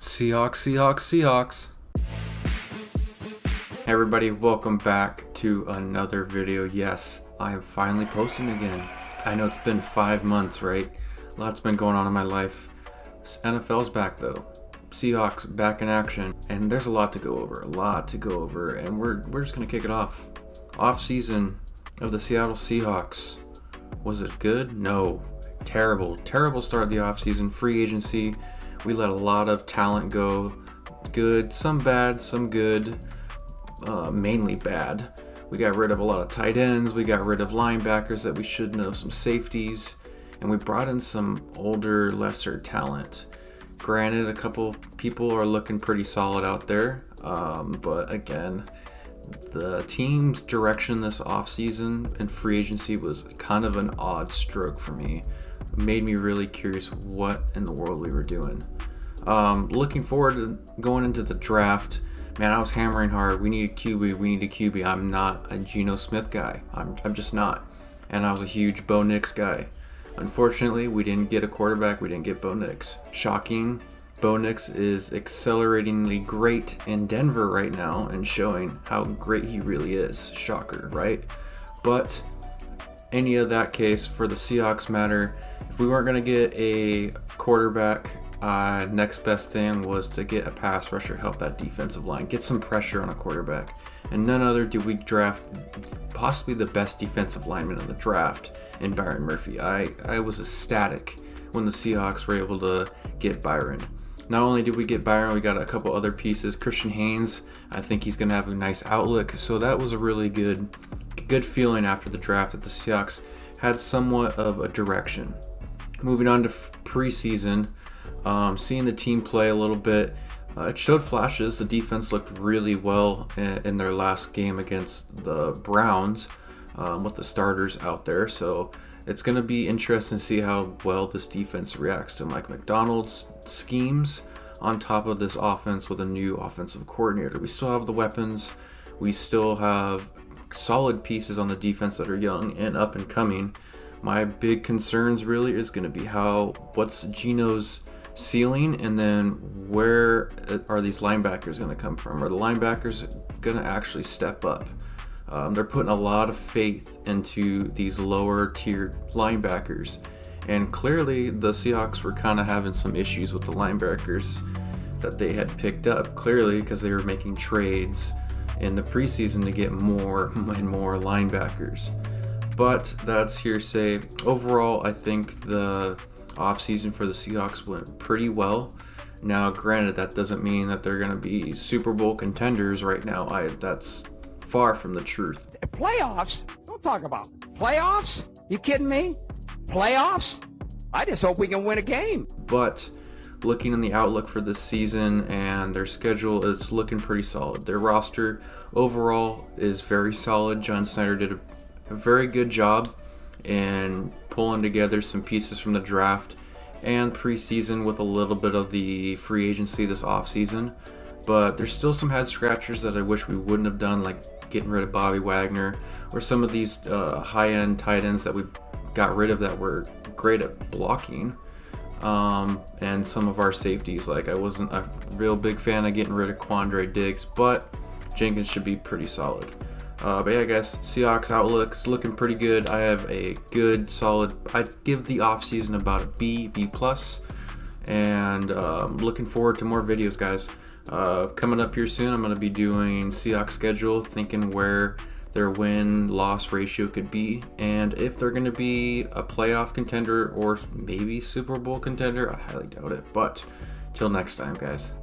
Seahawks, Seahawks, Seahawks. Hey everybody, welcome back to another video. Yes, I am finally posting again. I know it's been 5 months, right? A lot's been going on in my life. NFL's back though. Seahawks back in action, and there's a lot to go over, and we're just gonna kick it off. Off season of the Seattle Seahawks. Was it good? No. Terrible start of the off season. Free agency. We let a lot of talent go. Good, some bad, some good. Mainly bad. We got rid of a lot of tight ends. We got rid of linebackers that we shouldn't have, some safeties, and we brought in some older, lesser talent. Granted, a couple people are looking pretty solid out there, but again, the team's direction this offseason and free agency was kind of an odd stroke for me. It made me really curious what in the world we were doing. Looking forward to going into the draft. Man, I was hammering hard. We need a QB. I'm not a Geno Smith guy. I'm just not. And I was a huge Bo Nix guy. Unfortunately, we didn't get a quarterback. We didn't get Bo Nix. Shocking. Bo Nix is acceleratingly great in Denver right now and showing how great he really is. Shocker, right? But any of that case, for the Seahawks matter, if we weren't going to get a quarterback, next best thing was to get a pass rusher, help that defensive line, get some pressure on a quarterback. And none other did we draft possibly the best defensive lineman in the draft in Byron Murphy. I was ecstatic when the Seahawks were able to get Byron. Not only did we get Byron, we got a couple other pieces. Christian Haynes, I think he's going to have a nice outlook. So that was a really good feeling after the draft that the Seahawks had somewhat of a direction. Moving on to preseason, seeing the team play a little bit, it showed flashes. The defense looked really well in their last game against the Browns with the starters out there. So it's going to be interesting to see how well this defense reacts to Mike Macdonald's schemes on top of this offense with a new offensive coordinator. We still have the weapons. We still have solid pieces on the defense that are young and up and coming. My big concerns really is going to be what's Geno's ceiling, and then where are these linebackers going to come from? Are the linebackers going to actually step up? They're putting a lot of faith into these lower tier linebackers, and clearly the Seahawks were kind of having some issues with the linebackers that they had picked up, clearly because they were making trades in the preseason to get more and more linebackers. But that's hearsay. Overall, I think the offseason for the Seahawks went pretty well. Now, granted, that doesn't mean that they're going to be Super Bowl contenders right now. That's far from the truth. Playoffs? Don't talk about playoffs. You kidding me? Playoffs? I just hope we can win a game. But looking in the outlook for this season and their schedule, it's looking pretty solid. Their roster overall is very solid. John Snyder did a very good job in pulling together some pieces from the draft and preseason with a little bit of the free agency this offseason. But there's still some head scratchers that I wish we wouldn't have done, like getting rid of Bobby Wagner or some of these high-end tight ends that we got rid of that were great at blocking. And some of our safeties, like I wasn't a real big fan of getting rid of Quandre Diggs, but Jenkins should be pretty solid. But yeah, guys, Seahawks outlook is looking pretty good. I have a good, solid, I'd give the offseason about a B+, and looking forward to more videos, guys. Coming up here soon, I'm going to be doing Seahawks schedule, thinking where their win-loss ratio could be, and if they're going to be a playoff contender or maybe Super Bowl contender. I highly doubt it, but till next time, guys.